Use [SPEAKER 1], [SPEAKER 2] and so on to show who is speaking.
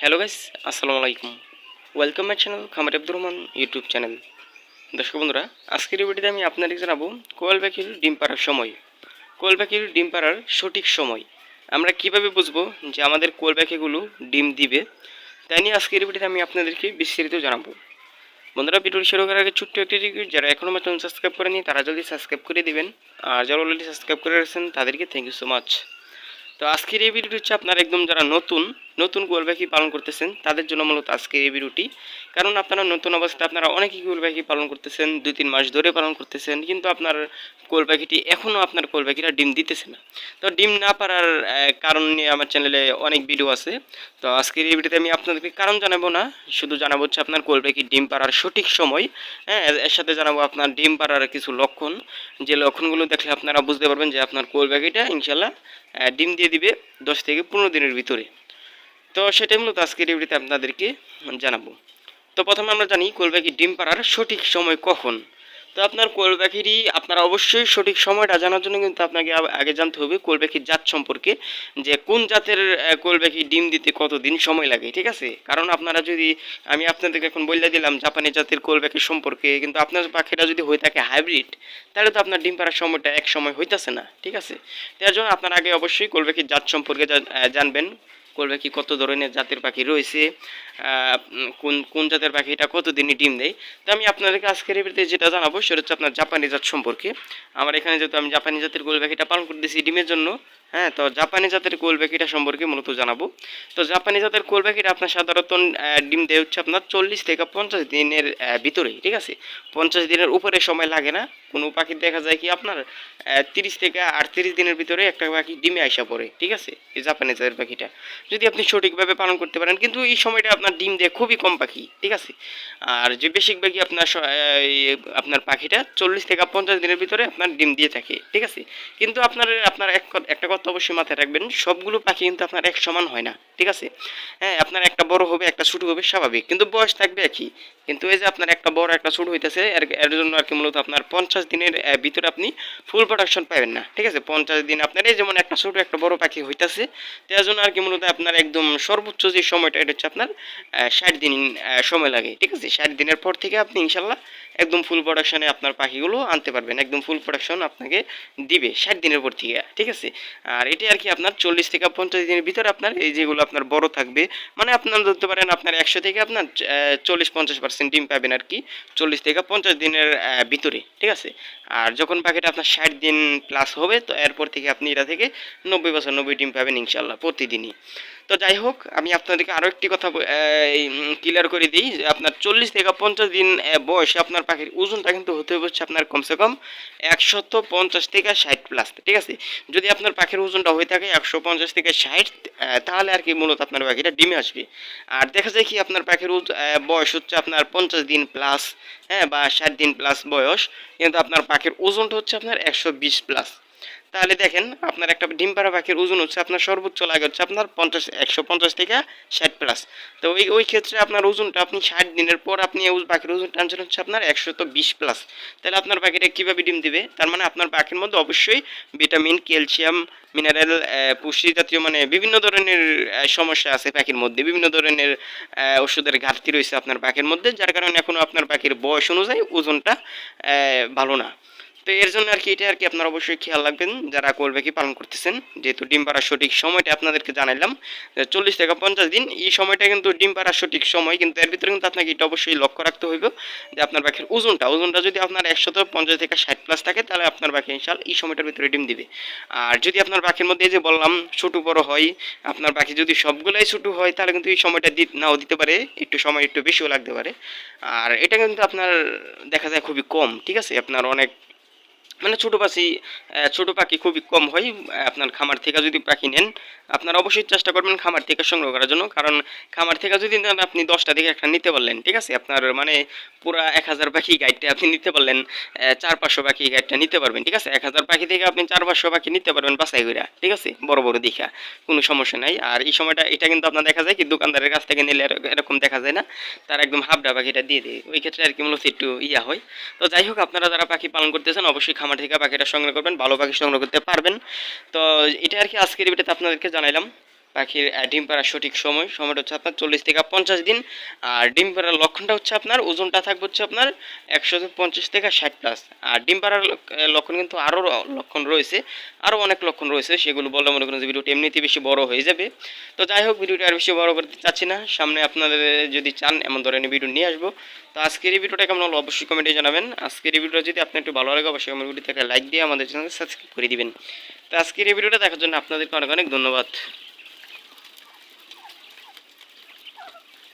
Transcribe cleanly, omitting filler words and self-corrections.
[SPEAKER 1] Hello guys, আসসালামু আলাইকুম। Welcome my channel খামার আব্দুর রহমান ইউটিউব চ্যানেল। দর্শক বন্ধুরা, আজকের এই ভিডিওতে আমি আপনাদের জানাবো কোয়েল পাখির ডিম পাড়ার সময়। কোয়েল পাখির ডিম পাড়ার সঠিক সময় আমরা কিভাবে বুঝবো যে আমাদের কোয়েল পাখিগুলো ডিম দিবে, তাই নিয়ে আজকের এই ভিডিওতে আমি আপনাদেরকে বিস্তারিত জানাবো। বন্ধুরা, ভিডিওটি শুরু করার আগে ছোট্ট একটি রিকোয়েস্ট, যারা এখনও আমার চ্যানেল সাবস্ক্রাইব করেনি তারা জলদি সাবস্ক্রাইব করে দিবেন, আর যারা অলরেডি সাবস্ক্রাইব করে রেখেছেন তাদেরকে থ্যাংক ইউ সো মাচ। তো আজকের এই ভিডিওটি হচ্ছে আপনার একদম যারা নতুন নতুন কোয়েল পাখি পালন করতেছেন তাদের জন্য মূলত আজকের এই ভিডিওটি। কারণ আপনারা নতুন অবস্থায় আপনারা অনেকেই কোয়েল পাখি পালন করতেছেন, 2-3 মাস ধরে পালন করতেছেন, কিন্তু আপনার কোয়েল পাখিটি এখনও আপনার কোয়েল পাখিরা ডিম দিতেছে না। তো ডিম না পারার কারণ নিয়ে আমার চ্যানেলে অনেক ভিডিও আছে। তো আজকের এই ভিডিওতে আমি আপনাদেরকে কারণ জানাবো না, শুধু জানাবো হচ্ছে আপনার কোয়েল পাখি ডিম পাড়ার সঠিক সময়। হ্যাঁ, এর সাথে জানাবো আপনার ডিম পাড়ার কিছু লক্ষণ, যে লক্ষণগুলো দেখলে আপনারা বুঝতে পারবেন যে আপনার কোয়েল পাখিটা ইনশাল্লাহ ডিম দিয়ে দিবে 10 থেকে 15 দিনের ভিতরে। তো সেটাই মূলত আজকের এই ভিডিওতে আপনাদেরকে জানাবো। তো প্রথমে আমরা জানি কোয়েল পাখির ডিম পাড়ার সঠিক সময় কখন। তো আপনার কোয়েল পাখিরই আপনারা অবশ্যই সঠিক সময়টা জানার জন্য কিন্তু আপনাকে আগে জানতে হবে কোয়েল পাখির জাত সম্পর্কে, যে কোন জাতের কোয়েল পাখি ডিম দিতে কতদিন সময় লাগে। ঠিক আছে, কারণ আপনারা যদি আমি আপনাদেরকে এখন বলে দিলাম জাপানি জাতের কোয়েল পাখি সম্পর্কে, কিন্তু আপনার পাখিটা যদি হয়ে থাকে হাইব্রিড, তাহলে তো আপনার ডিম পাড়ার সময়টা এক সময় হইতেছে না। ঠিক আছে, তার জন্য আপনার আগে অবশ্যই কোয়েল পাখির জাত সম্পর্কে জানবেন। কোয়েল পাখি কত ধরনের জাতের পাখি রয়েছে, কোন কোন জাতের পাখি এটা কতদিনই ডিম দেয়। তো আমি আপনাদেরকে আজকের এই ভিডিওতে যেটা জানাবো সেটা হচ্ছে আপনার জাপানি জাত সম্পর্কে। আমার এখানে যেহেতু আমি জাপানি জাতের কোয়েল পাখিটা পালন করতেছি ডিমের জন্য, হ্যাঁ, তো জাপানি জাতের কোয়েল পাখিটা সম্পর্কে মূলত জানাবো। তো জাপানি জাতের কোয়েল পাখিটা আপনার সাধারণত ডিম দেয় হচ্ছে আপনার 40 থেকে 50 দিনের ভিতরেই। ঠিক আছে, 50 দিনের উপরে সময় লাগে না। কোনো পাখি দেখা যায় কি আপনার 30 থেকে 38 দিনের ভিতরে একটা পাখি ডিমে আইসা পড়ে। ঠিক আছে, এই জাপানি জাতের পাখিটা যদি আপনি সঠিকভাবে পালন করতে পারেন, কিন্তু এই সময়টা আপনার ডিম দেয় খুবই কম পাখি। ঠিক আছে, আর যে বেশিরভাগই আপনার আপনার পাখিটা 40 থেকে 50 দিনের ভিতরে আপনার ডিম দিয়ে থাকে। ঠিক আছে, কিন্তু আপনার আপনার একটা কথা অবশ্যই মাথায় রাখবেন, সবগুলো পাখি কিন্তু আপনার এক সমান হয় না। ঠিক আছে, হ্যাঁ, আপনার একটা বড় হবে একটা ছোট হবে স্বাভাবিক, কিন্তু বয়স থাকবে একই। কিন্তু এই যে আপনার একটা বড় একটা ছোট হইতেছে, এর জন্য আর কি মূলত আপনার 50 দিনের ভিতরে আপনি ফুল প্রোডাকশন পাবেন না। ঠিক আছে, 50 দিন আপনার এই যেমন একটা ছোট একটা বড় পাখি হইতেছে, তার জন্য আর কি মূলত আপনার একদম সর্বোচ্চ যে সময়টা এটা হচ্ছে আপনার 60 দিন সময় লাগে। ঠিক আছে, 60 দিনের পর থেকে আপনি ইনশাল্লাহ একদম ফুল প্রোডাকশনে আপনার পাখিগুলো আনতে পারবেন, একদম ফুল প্রোডাকশন আপনাকে দিবে 60 দিনের পর থেকে। ঠিক আছে, আর এটি আর কি আপনার 40 থেকে 50 দিনের ভিতরে আপনার এই যেগুলো আপনার বড় থাকবে, মানে আপনার ধরতে পারেন আপনার 100 থেকে আপনার 40-50% ডিম পাবেন আর কি 40 থেকে 50 দিনের ভিতরে। ঠিক আছে, আর যখন পাখিটা আপনার 60 দিন প্লাস হবে, তো এরপর থেকে আপনি এটা থেকে 90-90 ডিম পাবেন ইনশাল্লাহ প্রতিদিনই। তো যাই হোক, আমি আপনাদেরকে আরও একটি কথা ক্লিয়ার করে দিই, যে আপনার 40 থেকে 50 দিন বয়সে আপনার পাখির ওজনটা কিন্তু হতে হচ্ছে আপনার কমসে কম 150 থেকে 60 প্লাস। ঠিক আছে, যদি আপনার পাখির ওজনটা হয়ে থাকে 150 থেকে 60, তাহলে আর কি মূলত আপনার পাখিটা ডিমে আসবে। আর দেখা যায় কি আপনার পাখির বয়স হচ্ছে আপনার 50 দিন প্লাস, হ্যাঁ, বা 60 দিন প্লাস বয়স, কিন্তু আপনার পাখির ওজনটা হচ্ছে আপনার 120 প্লাস। তাহলে দেখেন আপনার একটা ডিম পাড়া পাখির ওজন হচ্ছে আপনার সর্বোচ্চ লাগে হচ্ছে আপনার 150 থেকে 60 প্লাস। তো ওই ক্ষেত্রে আপনার ওজনটা আপনি 60 দিনের পর আপনি পাখির ওজন টানছেন হচ্ছে আপনার 120 প্লাস। তাহলে আপনার পাখিটা কীভাবে ডিম দিবে? তার মানে আপনার পাখির মধ্যে অবশ্যই ভিটামিন, ক্যালসিয়াম, মিনারেল, পুষ্টি জাতীয় মানে বিভিন্ন ধরনের সমস্যা আছে পাখির মধ্যে, বিভিন্ন ধরনের ওষুধের ঘাটতি রয়েছে আপনার পাখির মধ্যে, যার কারণে এখনও আপনার পাখির বয়স অনুযায়ী ওজনটা ভালো না। তো এর জন্য আর কি এটা আর কি আপনারা অবশ্যই খেয়াল রাখবেন যারা কোয়েল পাখি পালন করতেছেন, যেহেতু ডিম পাড়ার সঠিক সময়টা আপনাদেরকে জানাইলাম 40 থেকে 50 দিন, এই সময়টা কিন্তু ডিম পাড়ার সঠিক সময়, কিন্তু এর ভিতরে কিন্তু আপনাকে এটা অবশ্যই লক্ষ্য রাখতে হইব যে আপনার পাখির ওজনটা যদি আপনার 150 থেকে 60 প্লাস থাকে, তাহলে আপনার পাখি ইনশাল্লাহ এই সময়টার ভিতরে ডিম দিবে। আর যদি আপনার পাখির মধ্যে এই যে বললাম ছোটো বড় হয়, আপনার পাখি যদি সবগুলাই ছোটো হয়, তাহলে কিন্তু এই সময়টা নাও দিতে পারে, একটু সময় একটু বেশিও লাগতে পারে। আর এটা কিন্তু আপনার দেখা যায় খুবই কম। ঠিক আছে, আপনার অনেক মানে ছোটো পাখি খুবই কম হয়। আপনার খামার থেকে যদি পাখি নেন, আপনারা অবশ্যই চেষ্টা করবেন খামার থেকে সংগ্রহ করার জন্য, কারণ খামার থেকে যদি নেন আপনি 10টা থেকে একটা নিতে পারলেন। ঠিক আছে, আপনার মানে পুরা 1000 পাখি গাইডটা আপনি নিতে পারলেন, 400-500 পাখি গাইডটা নিতে পারবেন। ঠিক আছে, 1000 পাখি থেকে আপনি 400-500 পাখি নিতে পারবেন বাছাই করে। ঠিক আছে, বড় বড় দেখা কোনো সমস্যা নাই। আর এই সময়টা এটা কিন্তু আপনার দেখা যায় কি দোকানদারের কাছ থেকে নিলে এরকম দেখা যায় না, তারা একদম হাফডা পাখিটা দিয়ে দেয়, ওই ক্ষেত্রে আর কি মূলত একটু ইয়া হয়। তো যাই হোক, আপনারা যারা পাখি পালন করতেছেন অবশ্যই খামার থেকে পাখিটা সংগ্রহ করবেন, ভালো পাখি সংগ্রহ করতে পারবেন। তো এটা আর কি আজকের ভিডিওতে আপনাদেরকে জানাইলাম। পাখির ডিম পাড়ার সঠিক সময়টা হচ্ছে আপনার 40 থেকে 50 দিন। আর ডিম পাড়ার লক্ষণটা হচ্ছে আপনার ওজনটা থাকবে হচ্ছে আপনার 150 থেকে 60 প্লাস। আর ডিম পাড়ার লক্ষণ কিন্তু আরও লক্ষণ রয়েছে, আরও অনেক লক্ষণ রয়েছে, সেগুলো বললে মনে করেন যে ভিডিওটি এমনিতেই বেশি বড় হয়ে যাবে। তো যাই হোক, ভিডিওটি আর বেশি বড় করতে চাচ্ছি না, সামনে আপনাদের যদি চান এমন ধরনের ভিডিও নিয়ে আসবো। তো আজকের এই ভিডিওটা কেমন হলো অবশ্যই কমেন্টে জানাবেন। আজকের এই ভিডিওটা যদি আপনার একটু ভালো লাগে অবশ্যই আমার ভিডিওতে একটা লাইক দিয়ে আমাদের চ্যানেল সাবস্ক্রাইব করে দিবেন। তো আজকের এই ভিডিওটা দেখার জন্য আপনাদেরকে অনেক অনেক ধন্যবাদ।